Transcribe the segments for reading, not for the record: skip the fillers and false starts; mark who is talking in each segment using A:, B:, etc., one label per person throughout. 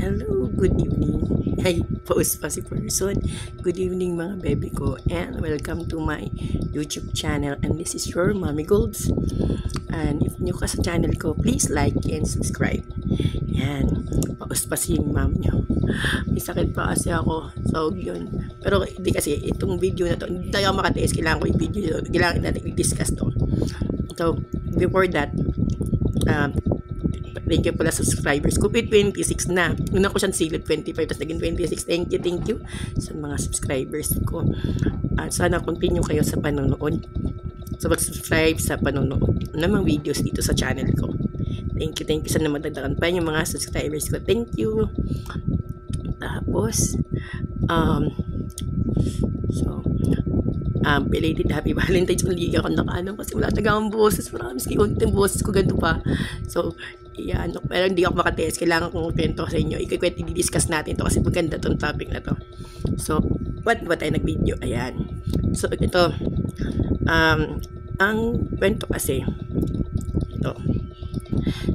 A: Hello, good evening. Ay, post pa si person. Good evening mga baby ko and welcome to my YouTube channel, and this is your Mommy Golds. And if new ka sa channel ko, please like and subscribe. Yan, post pa si mom nyo. May sakit pa kasi ako, so yun. Pero hindi kasi itong video na to, hindi tayo makatiis, kailangan ko yung video, kailangan natin i-discuss to. So, before that, thank you pala sa subscribers ko. 26 na. Una ko siyang silip 25, tapos naging 26. Thank you sa mga subscribers ko. At sana continue kayo sa panonood. Sa mag-subscribe sa panonood ng mga videos dito sa channel ko. Thank you. Sana madagdagan pa yung mga subscribers ko. Thank you. Tapos, belated happy Valentine's. Hindi ako nakaano kasi wala talaga ang boses. Promise kayo, yung boses ko ganito pa. So, yan. Pero hindi ako makatiis. Kailangan kong kwento sa inyo. I-discuss natin to kasi maganda tong topic na to. So, what tayo nag-video? Ayan. So, ito. Ang kwento kasi, ito.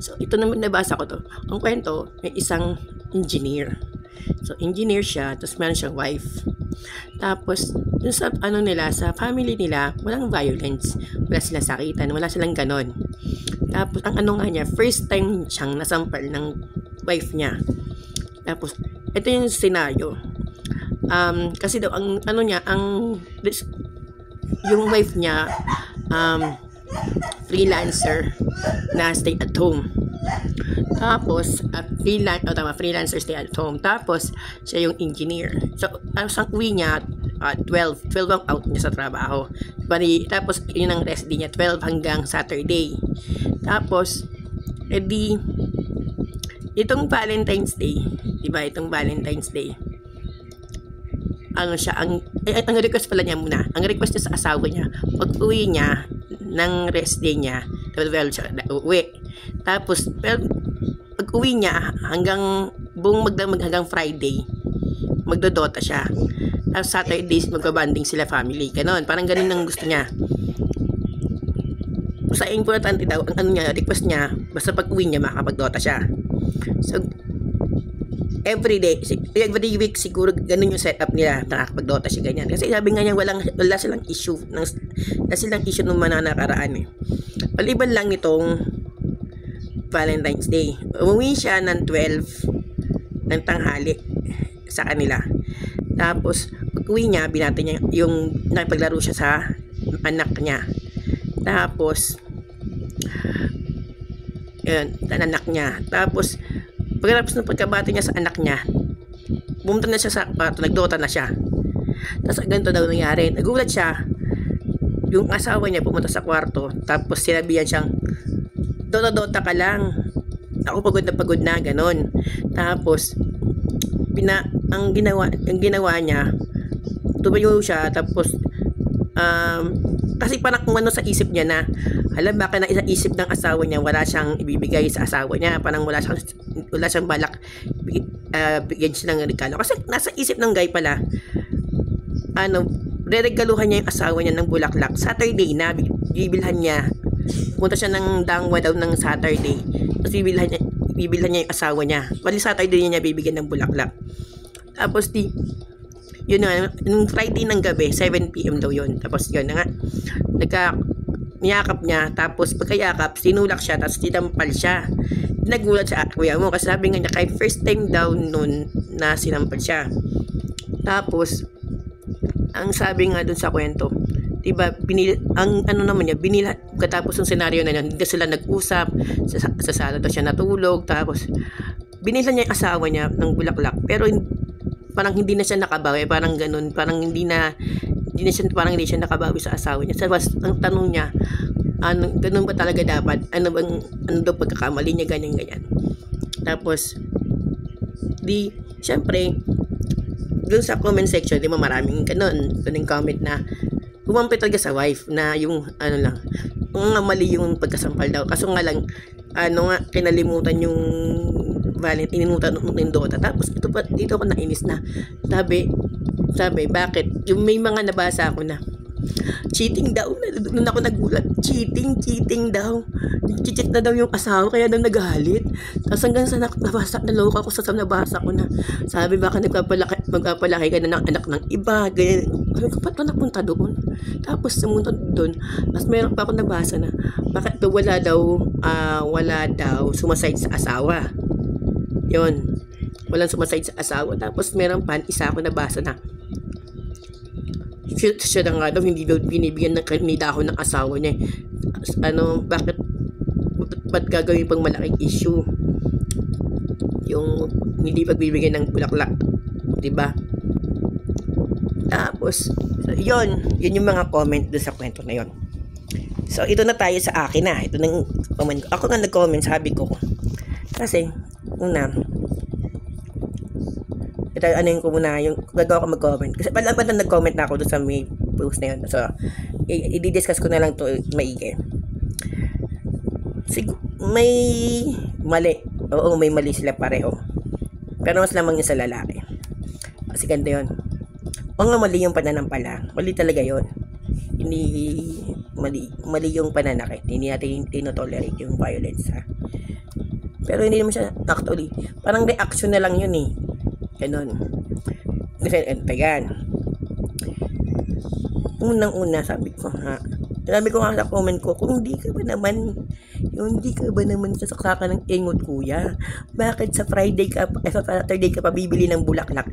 A: So, ito naman nabasa ko to. Ang kwento, may isang engineer. So, engineer siya, tapos meron siyang wife. Tapos, dun sa sa family nila, walang violence. Wala silang sakitan, wala silang ganon. Tapos, ang nga niya, first time siyang nasampal ng wife niya. Tapos, ito yung scenario. Kasi daw, yung wife niya, freelancer na stay at home. Tapos, freelancer stay at home. Tapos, siya yung engineer. So, ang uwi niya, 12 ang out niya sa trabaho. Tapos, yun ang rest day niya, 12 hanggang Saturday. Tapos, itong Valentine's Day, diba, itong Valentine's Day, ang request pala niya muna, ang request niya sa asawa niya, pag uwi niya, ng rest day niya, 12 siya uwi. Tapos, pag uwi niya, hanggang Friday, magdodota siya. Tapos Saturdays, magbabanding sila family. Ganon, parang ganon ang gusto niya. Sa importante daw, ang request niya, basta pag uwi niya, makakapagdota siya. So, every week siguro ganun yung setup nila, nakakapagdota siya ganyan. Kasi sabi nga niya, wala silang issue nung mananakaraan eh. Maliban lang nitong Valentine's Day. Umuwi siya ng 12 ng tanghali sa kanila. Tapos, pag uwi niya, binati niya yung nakipaglaro siya sa anak niya. Tapos, yun, anak niya. Tapos, pagkatapos ng pagkabati niya sa anak niya, pumunta na siya sa kwarto, nagdota na siya. Tapos, ganito daw nangyari. Nagulat siya, yung asawa niya pumunta sa kwarto, tapos sinabihan siyang, dota ka lang. Ako pagod na, ganon. Tapos, ang ginawa niya, tumayo siya, tapos, kasi parang kung ano sa isip niya na, baka na isip ng asawa niya, wala siyang ibibigay sa asawa niya, parang wala siyang balak bigyan siya ng regalo. Kasi nasa isip ng guy pala, reregaluhan niya yung asawa niya ng bulaklak. Saturday na, bibilhan niya. Punta siya ng Dangwa daw ng Saturday. Tapos bibilhan niya yung asawa niya. Bali Saturday niya bibigyan ng bulaklak. Tapos yun na, nung Friday ng gabi, 7 PM daw yun. Tapos yun na nga, niyakap niya. Tapos pagkayakap, sinulak siya, tapos tinampal siya. Nagulat siya, kuya mo, kasi sabi nga niya, kahit first time daw nun na sinampal siya. Tapos, ang sabi nga dun sa kwento, diba, katapos ng senaryo na yun, hindi sila nag-usap, sa sala daw siya natulog, tapos, binila niya yung asawa niya ng bulaklak, pero parang hindi na siya nakabawi, parang ganun, parang hindi siya nakabawi sa asawa niya. Tapos, ang tanong niya, ganun ba talaga dapat? Ano daw pagkakamali niya, ganyan. Tapos, syempre, dun sa comment section, di ba maraming ganun comment na kumampi talaga sa wife na yung mali yung pagkasampal daw. Kaso nga lang, kinalimutan yung inimutan ng dota. Tapos dito ako nainis na. Sabi, bakit? Yung may mga nabasa ako na Cheating daw. Doon ako nagulat. Cheating daw. Cheat na daw yung asawa, kaya daw nagalit. Tapos hanggang sa naloka ko sa nabasa ko na. Sabi, baka magpapalaki ka na ng anak ng iba. Ganyan. Ba't pa napunta doon? Tapos sumunod doon. Tapos meron pa ako nabasa na, bakit wala daw sumaside sa asawa. Yun. Walang sumaside sa asawa. Tapos meron pa, isa ako nabasa na, siya na nga daw, hindi daw binibigyan ng dahon ng asawa niya. Ba't gagawin pang malaking issue yung hindi pagbibigyan ng bulaklak, diba? Tapos yun yung mga comment doon sa kwento na yun. So ito na tayo sa akin na. Ito nang comment ko. Ako nga nag-comment, sabi ko kasi ito, ano ko muna, yung gagawa ko mag-comment. Kasi pala nag-comment na ako doon sa may post na yun. So, i-discuss ko na lang to maigi. May mali. Oo, may mali sila pareho. Pero mas lamang yung sa lalaki. Kasi ganito yun. O nga mali yung pananampala. Mali talaga yun. Hindi, mali yung pananakit. Hindi natin tinotolerate yung violence, ha. Pero hindi naman siya, actually, parang reaction na lang yun, eh. Ganon. Kasi, yan. Unang-una, sabi ko nga sa comment ko, kung hindi ka ba naman sasaksakan ng ingot, kuya, bakit sa Saturday ka pa bibili ng bulaklak?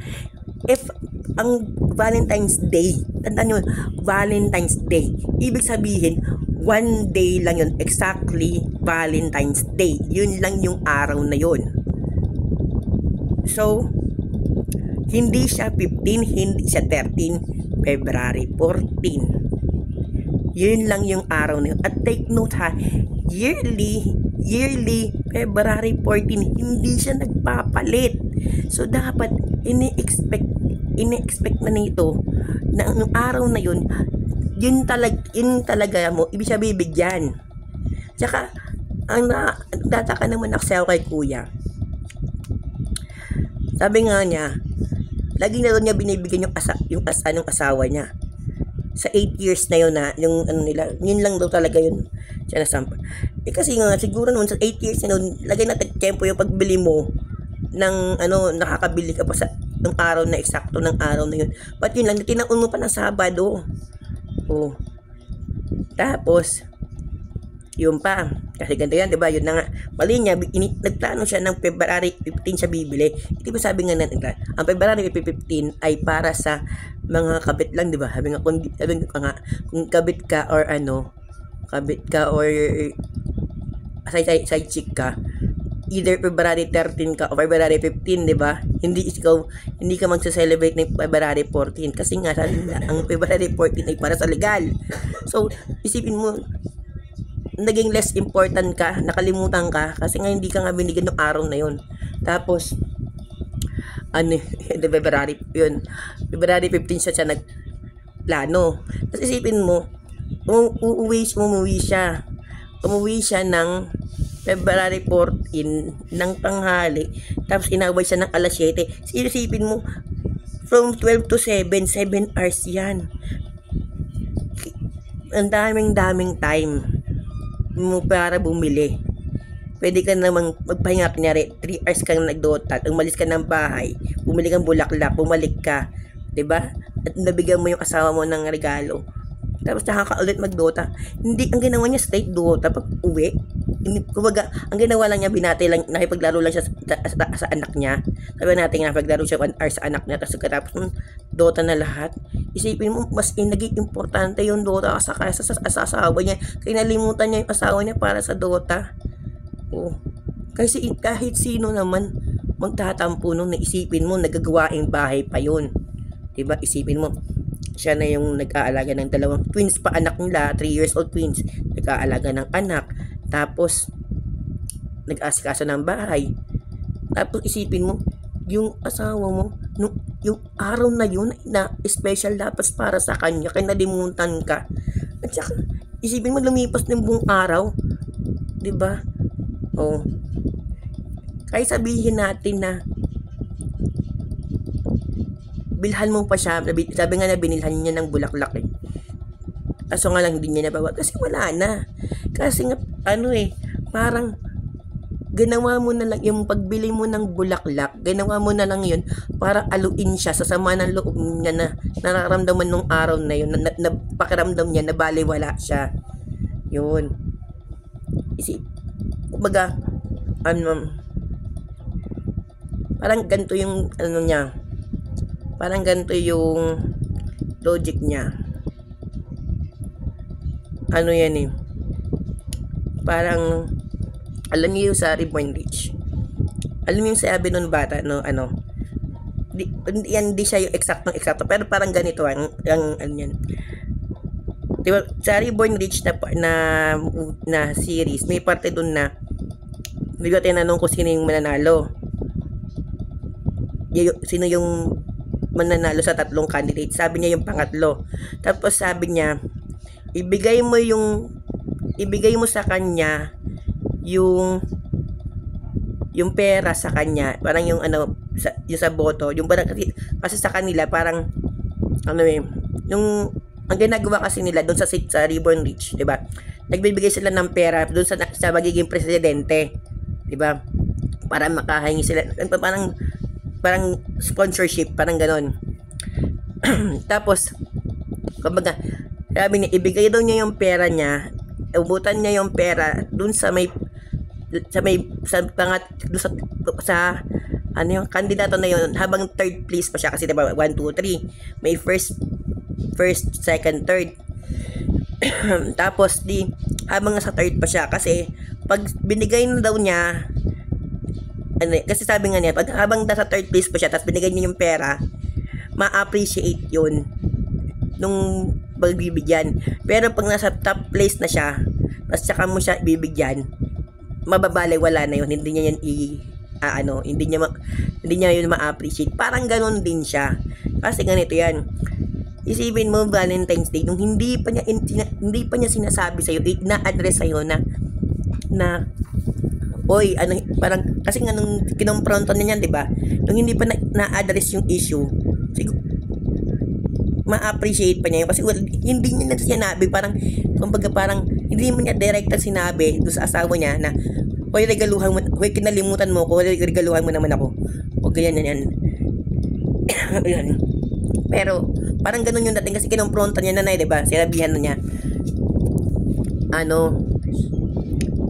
A: If ang Valentine's Day, tandaan nyo, Valentine's Day, ibig sabihin, one day lang yun, exactly Valentine's Day. Yun lang yung araw na yun. So, hindi siya 15, hindi siya 13, February 14. Yun lang yung araw na yun. At take note, ha, yearly, February 14, hindi siya nagpapalit. So, dapat, ini-expect na nito, na ang araw na yun, yun talaga mo, ibig siya bibigyan. Tsaka, ang tataka naman ako sa'yo kay kuya. Sabi nga niya, lagi na doon niya binibigyan yung asawa niya. Sa 8 years na yun na, yung ano nila, yun lang daw talaga yun. Siya nasampa. Kasi nga, siguro naman sa 8 years na yun, lagay na tempo yung pagbili mo ng nakakabili ka pa sa ng araw na eksakto ng araw na yun. But yun lang, tinaon mo pa ng Sabado. Oh. Tapos, yun pa. Kasi ganito yan, diba? Yun na nga. Mali niya, nagplano siya ng February 15 siya bibili. Ito ba sabi nga natin, ang February 15 ay para sa mga kabit lang, diba? Sabi nga, kung kabit ka or side chick ka, either February 13 ka o February 15, diba? Hindi ka magsa-celebrate ng February 14 kasi nga sabi nila, ang February 14 ay para sa legal. So, isipin mo, naging less important ka, nakalimutan ka kasi nga hindi ka nga binigyan ng araw na yun. Tapos February 15 siya nagplano. Tapos isipin mo, umuwi siya ng February 14 ng tanghali, tapos inaway siya ng alas 7. Isipin mo, from 12 to 7 hours yan. Ang daming time mo para bumili. Pwede ka namang magpahinga, kunyari 3 hours kang nagdota, umalis ka ng bahay, bumili kang bulaklak, bumalik ka, 'di ba? At nabigyan mo yung asawa mo ng regalo. Tapos nakaka-ulit magdota. Hindi, ang ginawa niya straight dota pag uwi. Kumbaga, ang ginawa lang niya, binati lang, nakipaglaro lang siya sa anak niya. Sabi natin nga, paglaro siya 1 hour sa anak niya, tapos katapos ng dota na lahat. Isipin mo, mas naging importante yung dota kaysa sa asawa niya. Kaya nalimutan niya yung asawa niya para sa dota. Oh. Kasi kahit sino naman magtatampo nung naisipin mo, nagagawaing bahay pa yun. Diba? Isipin mo, siya na yung nag-aalaga ng 2 twins pa anak nila, 3 years old twins, nag-aalaga ng anak, tapos nag-asikaso ng bahay. Tapos isipin mo, yung asawa mo, yung araw na yun na special dapat para sa kanya, kaya nalimutan ka. At saka, isipin mo, lumipas ng buong araw, diba? Oh. Kaya sabihin natin na bilhan mo pa siya, sabi nga na binilhan niya ng bulaklak, eh. Kaso nga lang hindi niya nabawa kasi wala na. Kasi nga, parang ginawa mo na lang yung pagbili mo ng bulaklak, ginawa mo na lang yun para aluin siya sa sama ng loob niya na nararamdaman nung araw na yun, na pakiramdam niya na baliwala siya. Yun. Kumbaga, parang ganito yung niya. Parang ganito yung logic niya. Yan parang alam niyo yung sa Reborn Rich. Alam niyo yung sabi nun bata, hindi siya yung eksakto, pero parang ganito ang yan. Diba, sa Reborn Rich na series, may parte dun na diba tinanong ko sino yung mananalo. Sino yung mananalo sa 3 candidate? Sabi niya yung pangatlo. Tapos sabi niya, ibigay mo sa kanya yung pera sa kanya, parang yung yung sa boto, yung parang kasi sa kanila parang yung ang ginagawa kasi nila doon sa Reborn Rich, 'di ba? Nagbibigay sila ng pera doon sa magiging presidente, 'di ba? Para makahingi sila parang sponsorship, parang ganon. Tapos kumbaga, sabi niya ibigay daw niya yung pera niya, ubutan niya yung pera doon sa yung kandidato na yun habang third place pa siya kasi diba 1, 2, 3 may first, second, third. Tapos habang nasa third pa siya kasi pag binigay na daw niya kasi sabi nga niya pag habang nasa third place pa siya tapos binigay niya yung pera, ma-appreciate yun nung pagbibigyan. Pero pag nasa top place na siya tapos saka mo siya ibibigyan, mababalay, wala na yun, hindi niya yan hindi niya yun ma-appreciate. Parang ganon din siya kasi ganito yan. Isipin mo Valentine's Day nung hindi pa niya sinasabi sa iyo, na-address sa iyo na oy, parang kasi nga nung kinompronto niya yan, 'di ba? Nung hindi pa na-address yung issue, siguro ma-appreciate pa niya yun kasi hindi niya na sinabi, parang kumbaga parang hindi mo niya direkta sinabi doon sa asawa niya na hoy, regaluhan mo, hoy, kinalimutan mo ko, regaluhan mo naman ako, o ganyan yan. Pero parang ganun yung dating kasi kinompronta niya nanay, 'di ba? Sinabihan na niya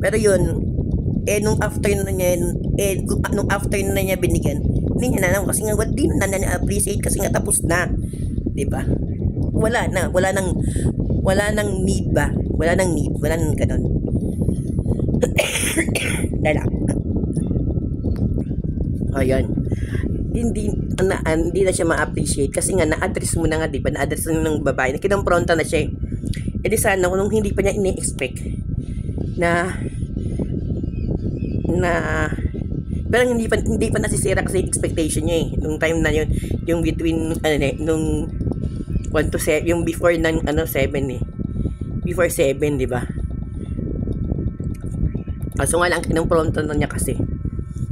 A: pero yun nung after na niya binigyan, hindi niya na kasi nga di na niya appreciate kasi nga tapos na, 'di ba? Wala nang need ba? Wala nang ganun. Dala. Ayan. Hindi na siya ma-appreciate kasi nga na-address mo na nga, 'di ba? Na-address na ng babae na kinompronta na siya. Di sana nung hindi pa niya ini-expect na parang hindi pa nasisira kasi expectation niya nung time na yun, yung between nung 1 to 7, yung before ng 7 before 7, di ba? Kaso nga lang kinompronto na niya kasi.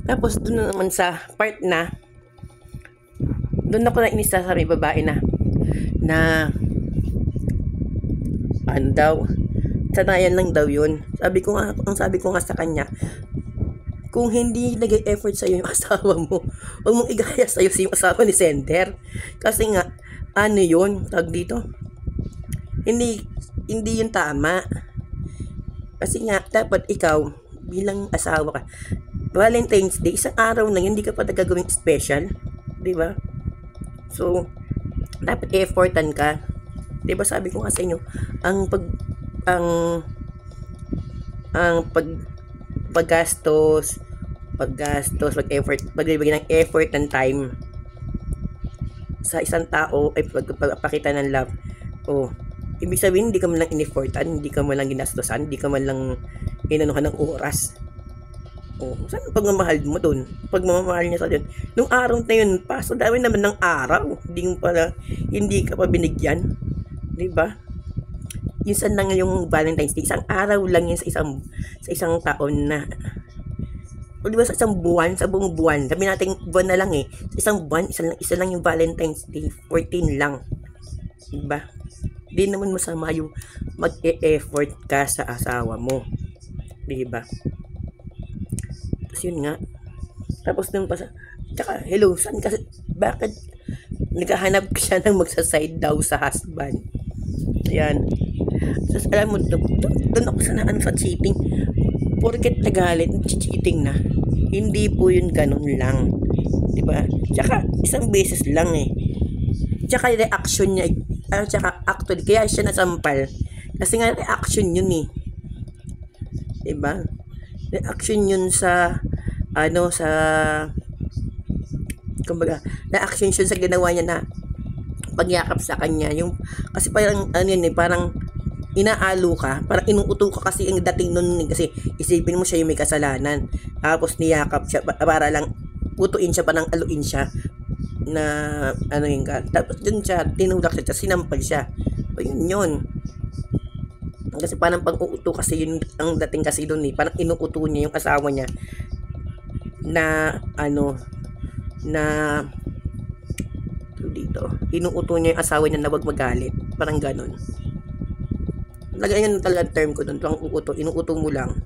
A: Tapos doon naman sa part na doon ako na inisa sa may babae na sanayan lang daw yun. Sabi ko nga sa kanya, kung hindi nag-e-effort sa'yo yung asawa mo, huwag mong igaya sa'yo yung asawa ni Sender. Kasi nga, yun, tag dito, hindi yun tama. Kasi nga, dapat ikaw, bilang asawa ka, Valentine's Day, isang araw na yun, hindi ka pa gagawing special. Diba? So, dapat effortan ka. Diba sabi ko nga sa inyo, paggastos, pag-effort, pagbibigay ng effort and time sa isang tao ay pagpapakita ng love. Ibig sabihin, hindi ka man lang in-effortan, hindi ka man lang ginastosan, hindi ka man lang inanuhan ng oras. Saan ang pagmamahal mo dun? Pagmamahal niya sa dun. Nung araw na yun, paso dami naman ng araw. Hindi ka pa binigyan. Diba? Yun saan lang yung Valentine's Day. Isang araw lang yun sa isang taon na. Diba sa isang buwan, sa buong buwan. Sabi natin buwan na lang Sa isang buwan, isa lang yung Valentine's Day. 14 lang. Diba? Di naman masama yung mag-e-effort ka sa asawa mo. Diba? Tapos yun nga. Tapos nung tsaka, hello, saan ka, bakit naghahanap ka siya ng magsaside daw sa husband? Ayan. Tapos alam mo, doon ako sa cheating. Porket nagalit, cheating na. Hindi po yun ganun lang. Diba? Tsaka, isang beses lang eh. Tsaka reaction niya, tsaka actually, kaya siya nasampal. Kasi nga reaction yun eh. Diba? Reaction yun sa, kumbaga, reaction yun sa ginawa niya na pagyakap sa kanya. Yung, kasi parang, parang inaalo ka, parang inuuto ka kasi ang dating nun, kasi isipin mo siya yung may kasalanan. Tapos niyakap siya, para lang, putuin siya, parang aluin siya na yun ka. Tapos dun siya, tinulak siya, sinampal siya. O yun. Kasi parang pag-uuto kasi yun, ang dating kasi dun eh. Parang inuuto niya yung asawa niya na, dito, inuuto niya yung asawa niya na wag magalit. Parang ganon. Yan talaga term ko dun. Inuuto mo lang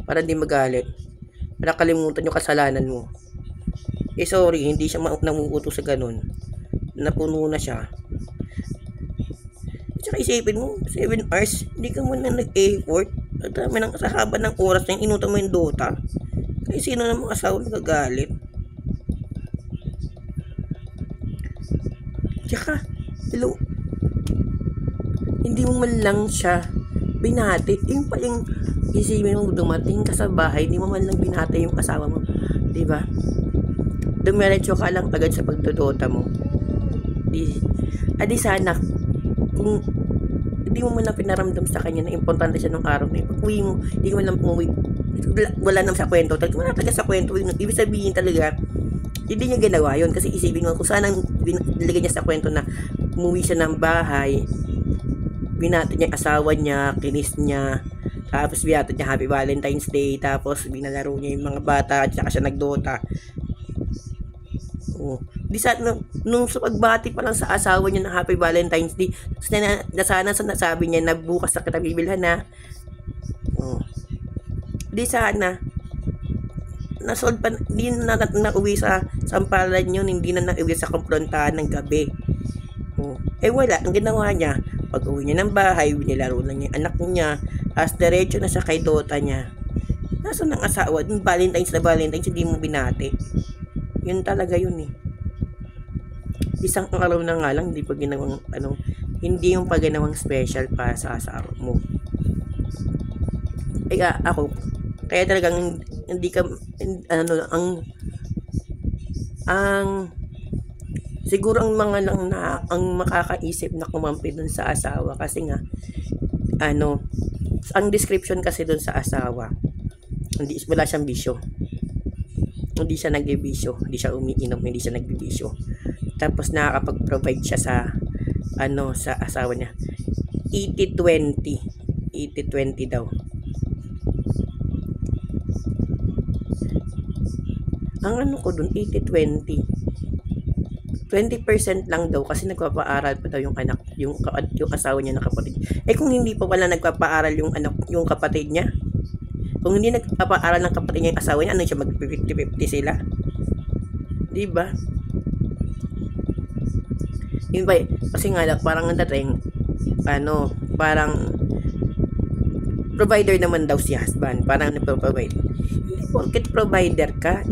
A: para hindi magalit. Para kalimutan yung kasalanan mo. Sorry, hindi siya namuuto sa ganun. Napuno na siya. Tsaka isipin mo, 7 hours, hindi ka muna nag-effort. At sa haba ng oras na inuto mo yung Dota. Kaya sino namang asawa nagagalit? Tsaka, hello, hindi mo man lang siya binati. Yung paling isipin mo, dumating ka sa bahay, hindi mo man lang binati yung asawa mo. Diba? Dumiretso ka lang agad sa pagdodota mo. Adi sana, kung hindi mo man lang pinaramdam sa kanya na importante siya nung araw na yun. Pag uwi mo, hindi mo man lang umuwi. Wala naman sa kwento. Wala talaga sa kwento. Ibig sabihin talaga, hindi niya ginawa yun. Kasi isipin mo, kung sana nilagay niya sa kwento na umuwi siya ng bahay, binati niya asawa niya, kinis niya, tapos binati niya Happy Valentine's Day, tapos binalaro niya yung mga bata, at saka siya nagdota. Di nung sa pagbati pa lang sa asawa niya ng Happy Valentine's Day, sana nasabi niya na bukas na kita bibilhan na. Di sana nasolve pa, hindi na nauwi sa sampalan yun, hindi na nauwi sa komprontahan ng gabi. Wala, ang ginawa niya, pag uwi niya ng bahay, nilaro lang niya anak niya, as diretso na sa kay Dota niya. Nasaan ang asawa? Valentine's na Valentine's, hindi mo binati. Yun talaga yun eh. Isang araw na nga lang, hindi pa ginawang, hindi yung pagginawang special para sa asawa mo. Ako, kaya talagang, hindi ka, siguro ang mga lang na, ang makakaisip na kumampi dun sa asawa, kasi nga, ang description kasi dun sa asawa, wala siyang bisyo. Hindi siya nagbibisyo, hindi siya umiinom, hindi siya nagbibisyo. Tapos nakakapag-provide siya sa sa asawa niya. 80-20. 80-20 daw. Ang ko dun, 80-20. 20% lang daw kasi nagpapaaral pa daw yung anak, yung asawa niya na kapatid. Kung hindi pa wala nagpapaaral yung yung kapatid niya, kung hindi nagpapaaral ng kapatid niya yung asawa niya, siya mag-50-50 sila? Diba? Yun ba, kasi nga parang ang dating, parang provider naman daw si husband, parang nagpo-provide. Hindi porket provider ka,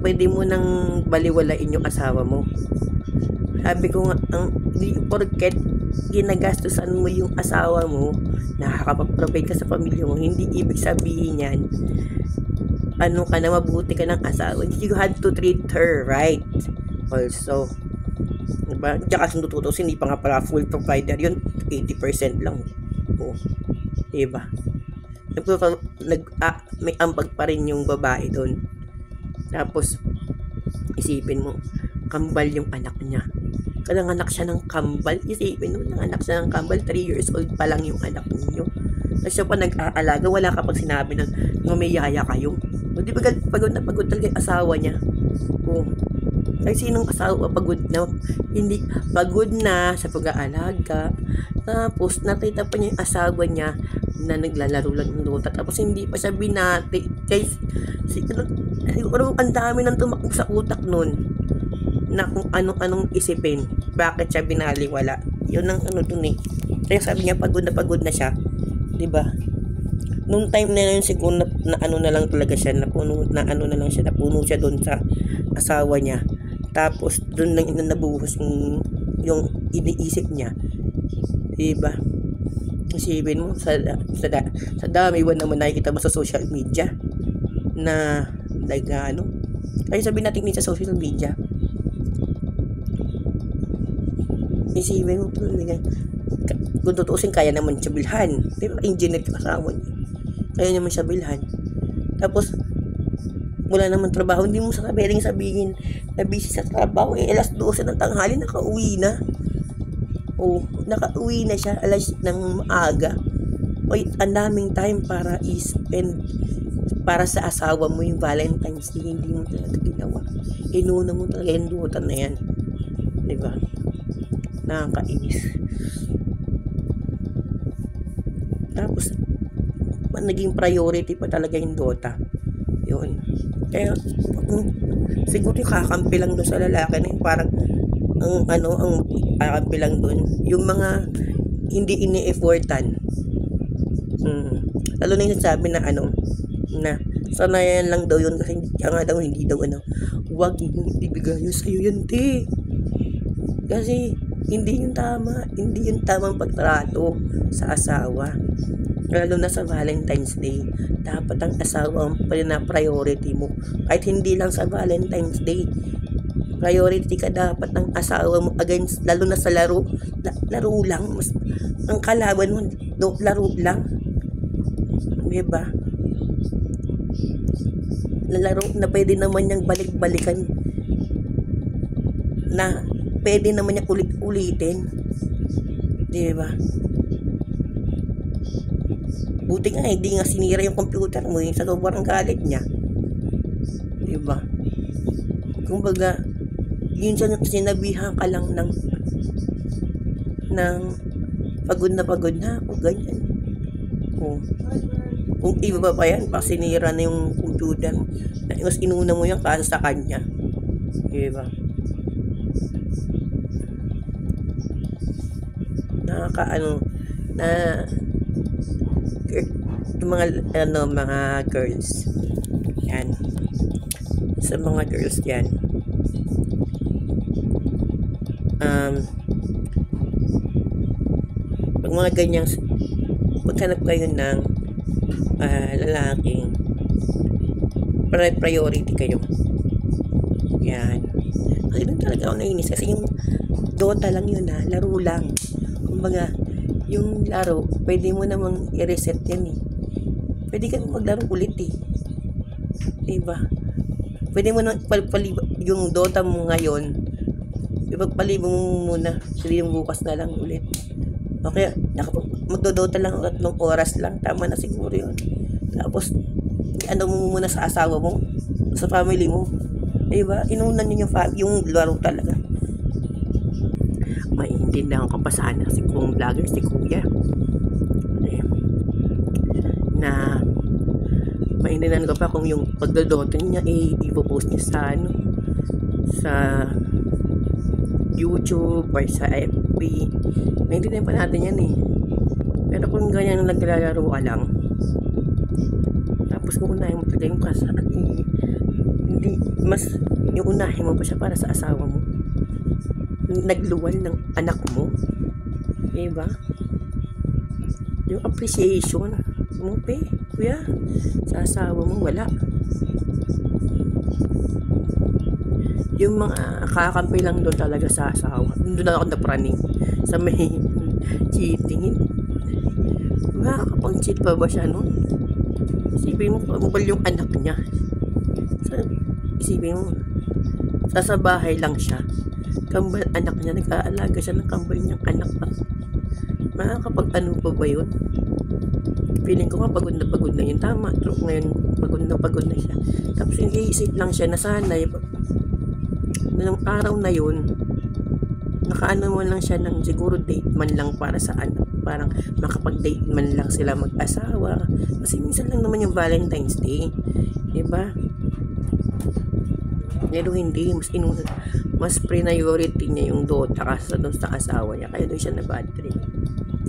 A: pwede mo nang baliwalain yung asawa mo. Sabi ko nga, hindi porket ginagastusan mo yung asawa mo, nakakapag-provide ka sa pamilya mo, hindi ibig sabihin yan ka na, mabuti ka ng asawa. You had to treat her right also, diba? Tsaka sundututos, hindi pa nga pala full provider yun, 80% lang. Diba? May ambag pa rin yung babae doon. Tapos isipin mo, kambal yung anak niya. Anak siya ng kambal. Isipin mo, anak siya ng kambal. 3 years old pa lang yung anak niyo. Tapos siya pa nag-aalaga. Wala ka pag sinabi na may yaya kayo. Di ba pagod na pagod talaga yung asawa niya. Kasi sinong asawa pagod na, hindi pagod na sa pag-aalaga. Tapos nakita pa niya yung asawa niya na naglalaro lang ng Dota. Tapos hindi pa siya binati. Guys, siguro ang dami nang tumakbo sa utak nun na kung anong-anong isipin. Bakit siya binaliwala? Yun ang ano dun eh. Kaya sabi niya pagod na siya. 'Di ba? Nung time na yun siguro na ano na lang talaga siya, napuno siya doon sa asawa niya. Tapos doon lang nabuhos yung iniisip niya. Diba? Isipin mo, sa dami ba naman nakikita mo sa social media na like ano. Kaya sabihin natin sa social media. Isipin mo, kung tutuusin, kaya naman siya bilhan. Diba? Engineer yung asawa niya. Kaya naman siya bilhan. Tapos, wala naman trabaho. Hindi mo sabihin na busy sa trabaho. Alas 12 ng tanghali, nakauwi na. Nakauwi na siya alas ng maaga. Ang daming time para i-spend para sa asawa mo yung Valentine's Day. Hindi mo talaga ginawa. Inuna mo talaga yung Dota na yan. Diba? Nakakainis. Tapos, naging priority pa talaga yung Dota. Yun. Kaya, siguro yung kakampi lang doon sa lalaki na yun, parang, ang kakampi lang doon, yung mga hindi ini-effortan. Lalo na yung sabi na na sanayan lang daw yun kasi nga daw hindi daw huwag mong ibigay yun sa'yo yun, te. Kasi, hindi yung tamang pagtrato sa asawa. Lalo na sa Valentine's Day, dapat ang asawa ang priority mo. Kahit hindi lang sa Valentine's Day, priority ka dapat ng asawa mo against, lalo na sa laro lang. Ang kalaban mo, laro lang. Diba? Laro na pwede naman niyang balik-balikan, na pwede naman niyang ulit-ulitin. Diba? Buti nga, hindi nga sinira yung computer mo sa sobrang galit niya. Diba? Kumbaga, yun sinabihan ka lang ng pagod na ako, ganyan. Kung iba pa yan, pa sinira na yung computer mo, mas inuna mo yan kasi sa kanya. Diba? Yung mga girls yan, sa mga girls yan, pag mga ganyang paghanap kayo ng lalaking priority kayo yan, kasi doon talaga ako nainis kasi yung Dota lang yun, laro lang. Kumbaga yung laro pwede mo namang i-reset yan eh. Pwede ka maglaro ulit eh. Diba? Pwede mo nang yung Dota mo ngayon, ipagpalibo mo muna. Sige, yung bukas na lang ulit. Okay, magdodota lang ulit ng oras lang. Tama na siguro yun. Tapos, mo muna sa asawa mo, sa family mo. Diba? Inunan nyo yung laro talaga. Maintindihan ko pa sana si kung vlogger, si Kuya. Na maintindihan ko pa kung yung pagdodota niya ipopost niya sa YouTube or sa FB. Maintindihan pa natin yan eh. Pero kung ganyan naglalaro ka lang, tapos kung unahin mo talaga yung hindi mas yung unahin mo pa siya para sa asawa mo, nagluwal ng anak mo, diba? Yung appreciation mo, kuya, sa asawa mo, wala. Yung mga kakampi lang doon talaga sa asawa. Doon na ako napraning sa may cheating. Makakapag-cheat pa ba siya nun? Isipin mo, pamubal yung anak niya. Isipin mo, sa bahay lang siya. Kambal anak niya, nag-aalaga siya ng kambal niyang anak pa. Makakapag-ano pa ba yun? Feeling ko nga pagod na yun. Tama, true ngayon, pagod na siya. Tapos nag-iisip lang siya na sana Nung araw na yun, nakaano mo lang siya ng siguro date man lang para sa ano, parang makapag-date man lang sila mag-asawa. Kasi minsan lang naman yung Valentine's Day, di ba? Pero hindi, mas priority niya yung Dota kasi doon sa asawa niya, kaya doon siya na bad trip.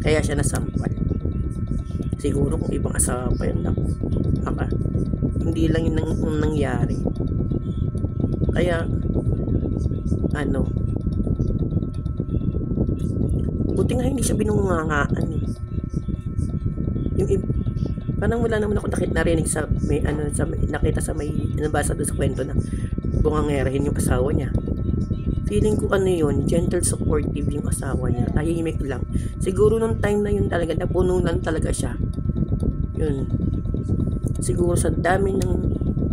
A: Kaya siya nasampal. Siguro kung ibang asawa pa yun, hindi lang yun ang nangyari. Kaya ano, buti nga hindi siya binungangaan eh. Parang wala naman ako narinig sa may nakita sa may nabasa doon sa kwento na bungangerahin yung asawa niya. Feeling ko ano yun, gentle supportive yung asawa niya, tahimik lang. Siguro nung time na yun talaga, napuno lang talaga siya. Yun. Siguro sa dami ng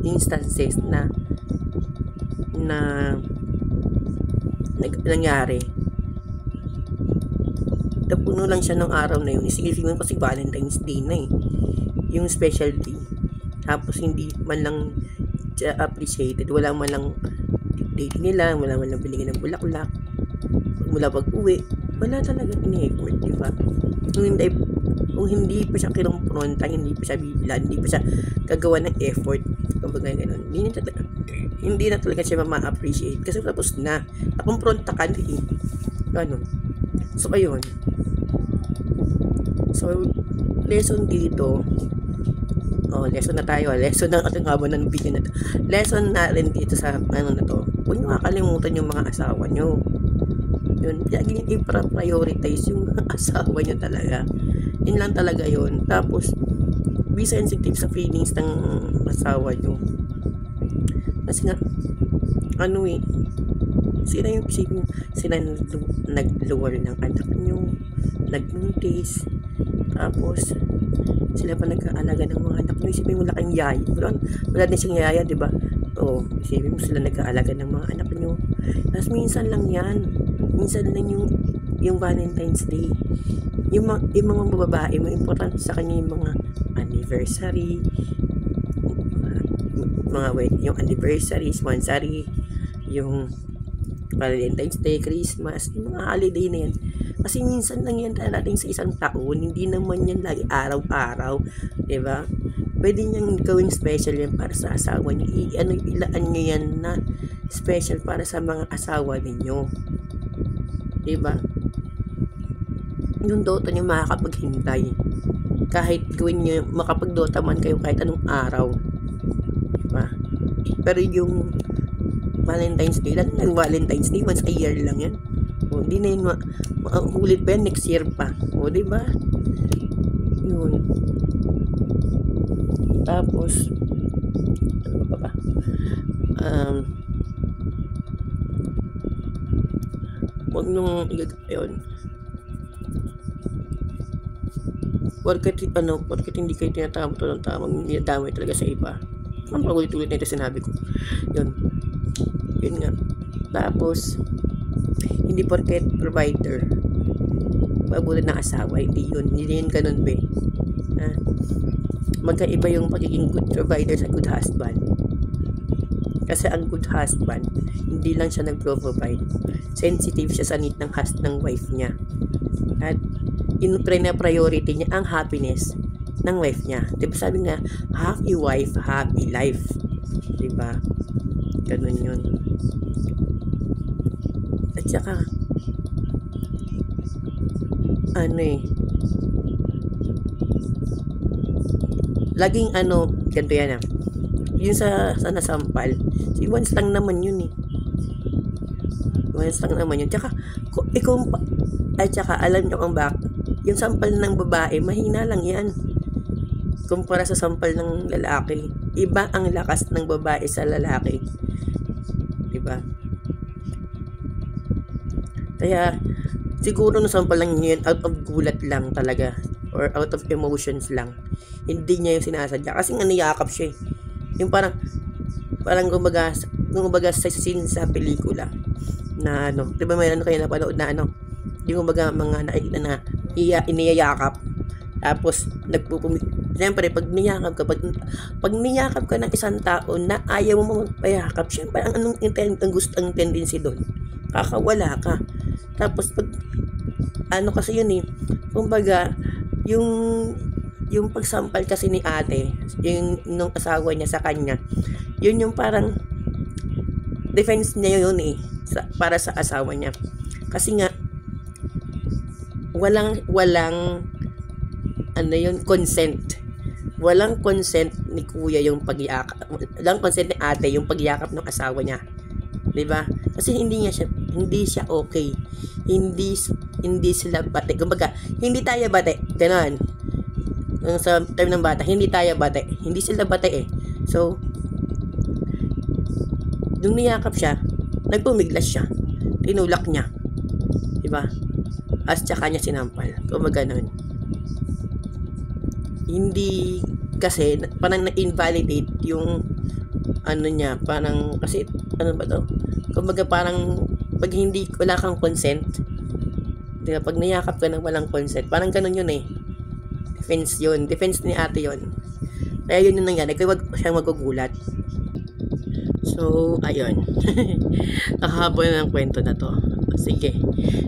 A: instances na nangyari, napuno lang siya ng araw na yun. Isipin mo kasi Valentine's Day na eh, yung special day, tapos hindi man lang appreciated, wala man lang date nila, wala man lang binigyan ng bulaklak mula pag-uwi, wala talaga ini-effort, diba? Kung hindi pa siya kinumpronta, hindi pa siya bibila, hindi pa siya gagawa ng effort, kumbaga gano'n, hindi na talaga siya ma-appreciate kasi tapos na nakumpronta ka na eh. Ano? So ayun, so lesson dito, lesson na tayo, lesson na ating haba ng video na to. Lesson na rin dito sa ano na to, huwag nyo makakalimutan yung mga asawa nyo. Yun, laging i-prioritize yung asawa nyo talaga. Yun lang talaga yun. Tapos be sensitive sa feelings ng asawa nyo. Kasi nga ano eh, sila nagluwal ng anak nyo, nagbuntis, tapos sila pa nag-aalaga ng mga anak nyo. Isipin mo laking yaya, wala din siyang yaya, diba? Isipin mo sila nag-aalaga ng mga anak nyo. Tapos minsan lang lang yung Valentine's Day. Yung mga babae, mga important sa kanya yung mga anniversary, yung anniversaries, mansari, yung Valentine's Day, Christmas, yung mga holiday na yan. Kasi minsan lang yan darating sa isang taon, hindi naman yan lagi araw-araw, diba? Pwede niyang gawing special yan para sa asawa niyo. Ilaan niyo yan na special para sa mga asawa ninyo, diba? Yung Dota niyo makakapaghintay. Kahit gawin niyo, makapag-Dota man kayo kahit anong araw, diba? Pero yung Valentine's Day, lalo na Valentine's Day, once a year lang yan. Hindi na yun ulit pa yan, next year pa. Diba? Yun. Tapos ano pa ba? Huwag nung yun. Porket hindi kayo tinatama ito ng tamang damay talaga sa iba. Ang pagulit-ulit na ito sinabi ko. Yun nga. Tapos hindi porket provider pabulan ng asawa, hindi yun ganun be. Magkaiba yung pagiging good provider sa good husband. Kasi ang good husband, hindi lang siya nag-provide, sensitive siya sa need ng wife niya, at priority niya ang happiness ng wife niya. Diba sabi nga, happy wife, happy life, diba? Ganun yun. At saka laging ganito yan yun sa nasampal, once lang naman yun eh, once lang naman yun. At saka alam nyo ang yung sampal ng babae mahina lang yan kumpara sa sampal ng lalaki. Iba ang lakas ng babae sa lalaki, diba? Kaya siguro nasampal lang yun out of gulat lang talaga, or out of emotions lang. Hindi niya yung sinasadya kasi nga niyakap siya eh. Yung parang kumbaga sa scene sa pelikula na diba may kayo napanood na yung kumbaga mga nakikita na iniyayakap, tapos Siyempre, pag niyakap ka ng isang tao na ayaw mo magpayakap, siyempre, ang tendency doon? Kakawala ka. Tapos, ano kasi yun eh, kumbaga, yung pagsampal kasi ni ate, nung asawa niya sa kanya, yun yung parang defense niya yun eh, para sa asawa niya. Kasi nga, walang consent. Walang consent ni kuya yung pagyakap. Walang consent ni ate yung pagyakap ng asawa niya. 'Di ba? Kasi hindi siya okay. Hindi sila bate. Kumbaga, hindi tayo bate. Ganon. Sa term ng bata, hindi tayo bate. Hindi sila bate eh. So, nung niyakap siya, nagpumiglas siya. Tinulak niya. 'Di ba? As tsaka niya sinampal. Kumbaga ganon. Hindi kasi parang na-invalidate yung ano niya, parang kasi ano ba to? Kumbaga parang pag wala kang consent, di ba, pag niyakap ka ng walang consent, parang ganun yun eh. Defense ni ate yun. Kaya yun yung nangyari, kaya wag siyang magugulat. So, ayun. Nakahaba na ng kwento na to. Sige.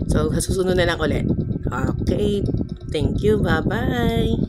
A: So, sa susunod na lang ulit. Okay. Thank you. Bye-bye.